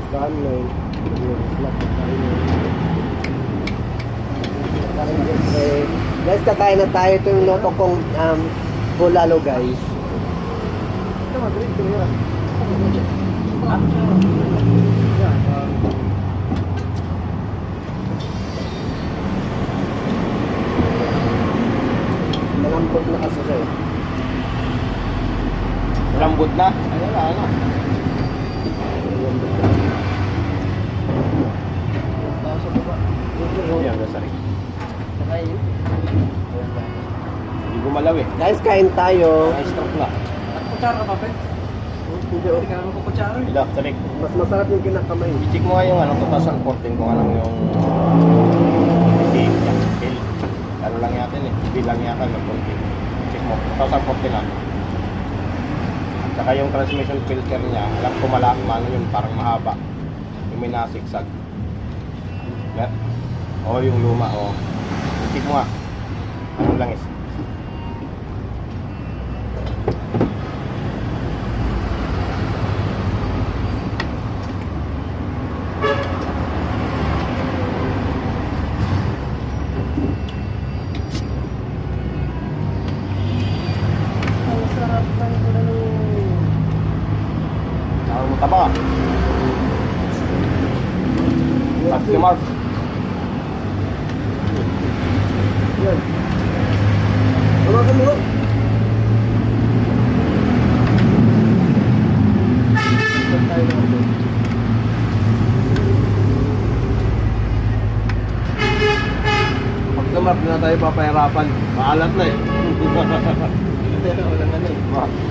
salmon, yung slap na salmon. Guys, kakain na tayo. Ito yung loto kong bulalo, guys. Malambot na kasi siya. Lambot na? Ayun na, ano? Yan, nasa rin. Hindi gumalaw eh. Guys, kain tayo. Stroke na. Kutsara ka pa, Pe? Hindi, Hindi ka naman kukutsara. Ila, sarik. mas masarap yung kinakamay. I-check mo nga yung ano, 2014 kung anong yung bill. Ano lang yatin eh. Bill lang yata ng konti. Check mo. 2014 lang. Saka yung transmission filter niya, alam ko ano yun, parang mahaba. Yung may nasiksag. O yung luma, o. Check mo nga. Anong langis? Ang sarap ng bulalo. Ano mo taba? Tapos yung mark. Yan. Ano ka mo? Pag sumarap na tayo papahirapan, maalat na eh. Walang ano eh.